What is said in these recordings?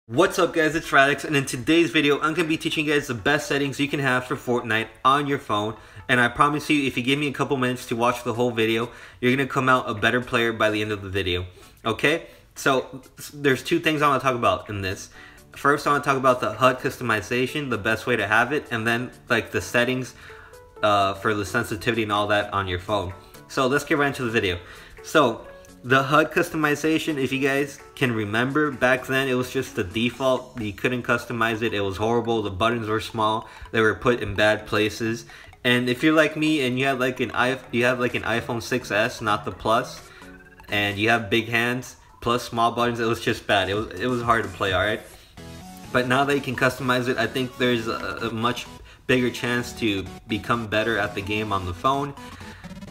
What's up guys, it's Radix, and in today's video I'm going to be teaching you guys the best settings you can have for Fortnite on your phone. And I promise you, if you give me a couple minutes to watch the whole video, you're going to come out a better player by the end of the video. Okay, so there's two things I want to talk about in this. First, I want to talk about the HUD customization, the best way to have it, and then like the settings for the sensitivity and all that on your phone. So let's get right into the video. So the HUD customization, if you guys can remember, back then it was just the default. You couldn't customize it. It was horrible. The buttons were small. They were put in bad places. And if you're like me and you have like an iPhone 6s, not the Plus, and you have big hands plus small buttons, it was just bad. It was hard to play, alright? But now that you can customize it, I think there's a much bigger chance to become better at the game on the phone,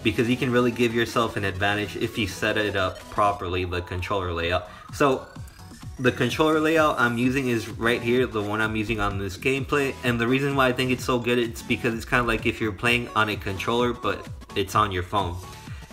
because you can really give yourself an advantage if you set it up properly, the controller layout. So the controller layout I'm using is right here, the one I'm using on this gameplay. And the reason why I think it's so good, it's because it's kind of like if you're playing on a controller but it's on your phone.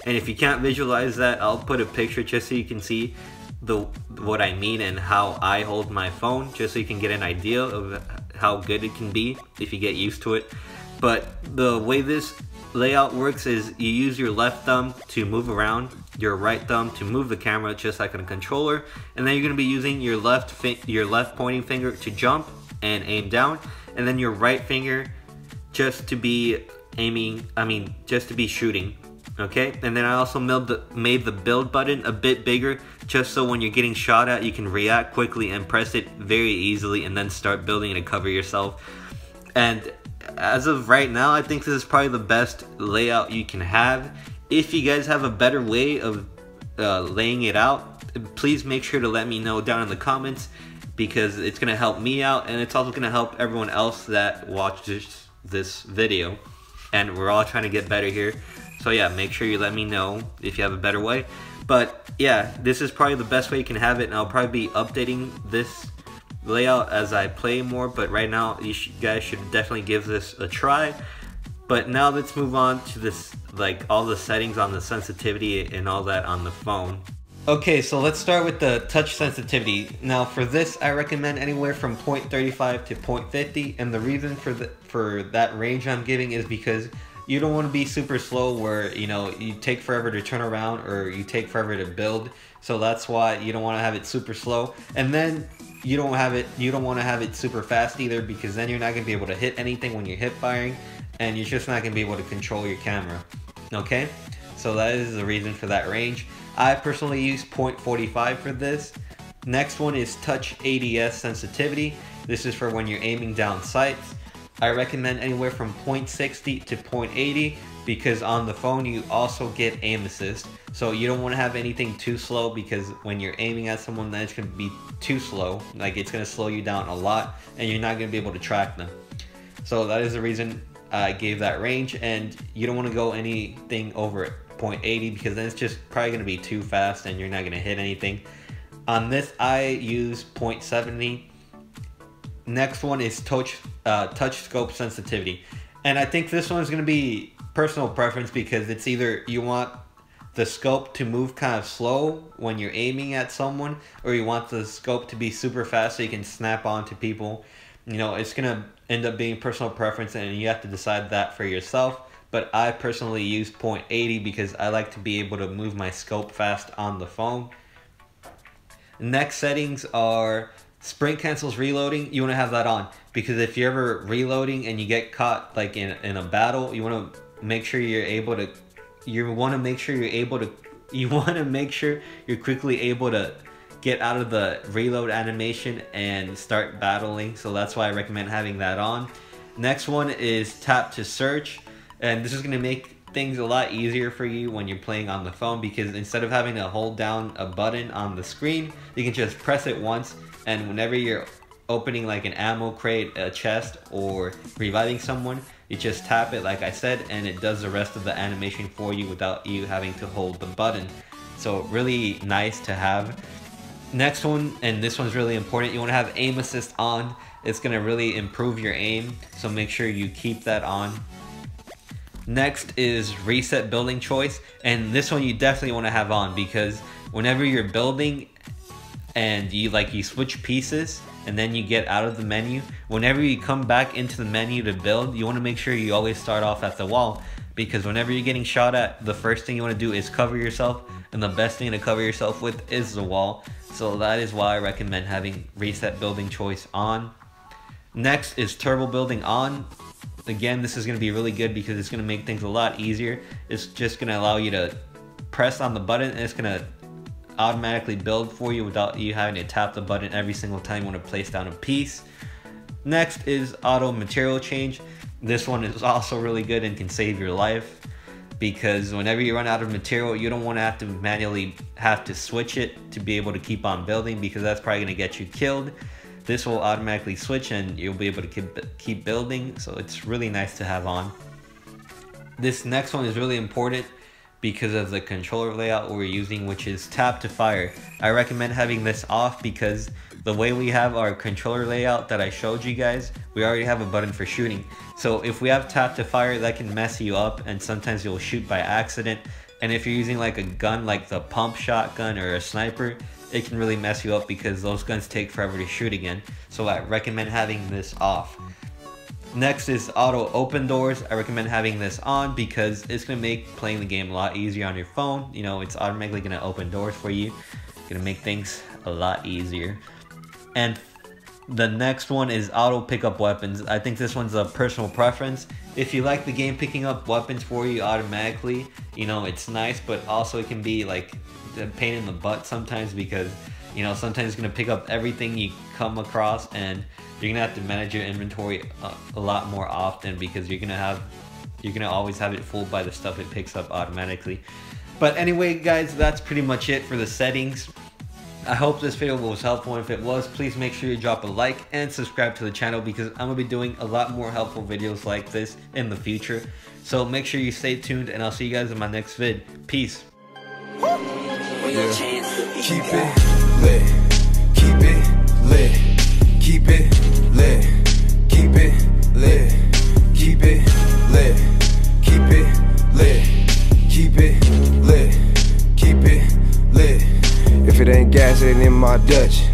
And if you can't visualize that, I'll put a picture just so you can see what I mean and how I hold my phone, just so you can get an idea of how good it can be if you get used to it. But the way this layout works is you use your left thumb to move around, your right thumb to move the camera, just like on a controller, and then you're going to be using your left pointing finger to jump and aim down, and then your right finger just to be shooting. Okay, and then I also made the build button a bit bigger, just so when you're getting shot at, you can react quickly and press it very easily and then start building to cover yourself. And as of right now, I think this is probably the best layout you can have. If you guys have a better way of laying it out, please make sure to let me know down in the comments, because it's going to help me out, and it's also going to help everyone else that watches this video. And we're all trying to get better here. So yeah, make sure you let me know if you have a better way. But yeah, this is probably the best way you can have it, and I'll probably be updating this layout as I play more, but right now you guys should definitely give this a try. But now let's move on to this, like all the settings on the sensitivity and all that on the phone. Okay, so let's start with the touch sensitivity. Now for this, I recommend anywhere from 0.35 to 0.50, and the reason for that range I'm giving is because you don't want to be super slow where, you know, you take forever to turn around or you take forever to build. So that's why you don't want to have it super slow. And then you don't want to have it super fast either, because then you're not going to be able to hit anything when you're hip firing, and you're just not going to be able to control your camera. Okay, so that is the reason for that range. I personally use 0.45 for this. Next one is touch ADS sensitivity. This is for when you're aiming down sights. I recommend anywhere from 0.60 to 0.80, because on the phone you also get aim assist. So you don't want to have anything too slow, because when you're aiming at someone, then it's going to be too slow. Like, it's going to slow you down a lot, and you're not going to be able to track them. So that is the reason I gave that range. And you don't want to go anything over 0.80, because then it's just probably going to be too fast and you're not going to hit anything. On this, I use 0.70. Next one is touch scope sensitivity, and I think this one is going to be personal preference, because it's either you want the scope to move kind of slow when you're aiming at someone, or you want the scope to be super fast so you can snap onto people. You know, it's going to end up being personal preference, and you have to decide that for yourself. But I personally use 0.80 because I like to be able to move my scope fast on the phone. Next settings are sprint cancels reloading. You want to have that on, because if you're ever reloading and you get caught like in a battle, you want to make sure you're quickly able to get out of the reload animation and start battling. So that's why I recommend having that on. Next one is tap to search, and this is going to make things a lot easier for you when you're playing on the phone, because instead of having to hold down a button on the screen, you can just press it once, and whenever you're opening like an ammo crate, a chest, or reviving someone, you just tap it like I said, and it does the rest of the animation for you without you having to hold the button. So really nice to have. Next one, and this one's really important, you want to have aim assist on. It's going to really improve your aim, so make sure you keep that on. Next is reset building choice, and this one you definitely want to have on, because whenever you're building and you switch pieces and then you get out of the menu, whenever you come back into the menu to build, you want to make sure you always start off at the wall, because whenever you're getting shot at, the first thing you want to do is cover yourself, and the best thing to cover yourself with is the wall. So that is why I recommend having reset building choice on. Next is turbo building on. Again, this is going to be really good because it's going to make things a lot easier. It's just going to allow you to press on the button, and it's going to automatically build for you without you having to tap the button every single time you want to place down a piece. Next is auto material change. This one is also really good and can save your life, because whenever you run out of material, you don't want to have to manually have to switch it to be able to keep on building, because that's probably going to get you killed. This will automatically switch and you'll be able to keep building, so it's really nice to have on. This next one is really important because of the controller layout we're using, which is tap to fire. I recommend having this off because the way we have our controller layout that I showed you guys, we already have a button for shooting. So if we have tap to fire, that can mess you up, and sometimes you'll shoot by accident. And if you're using like a gun like the pump shotgun or a sniper, it can really mess you up because those guns take forever to shoot again. So I recommend having this off. Next is auto open doors. I recommend having this on because it's going to make playing the game a lot easier on your phone. You know, it's automatically going to open doors for you. It's going to make things a lot easier. And the next one is auto pick up weapons. I think this one's a personal preference. If you like the game picking up weapons for you automatically, you know, it's nice, but also it can be like a pain in the butt sometimes, because, you know, sometimes it's going to pick up everything you come across, and you're going to have to manage your inventory a lot more often, because you're going to always have it full by the stuff it picks up automatically. But anyway, guys, that's pretty much it for the settings. I hope this video was helpful, and if it was, please make sure you drop a like and subscribe to the channel, because I'm going to be doing a lot more helpful videos like this in the future. So make sure you stay tuned, and I'll see you guys in my next vid. Peace. Yeah. Keep it lit, keep it lit, keep it lit, keep it lit, keep it lit, keep it lit, keep it lit, keep it lit. If it ain't gas, it ain't in my Dutch.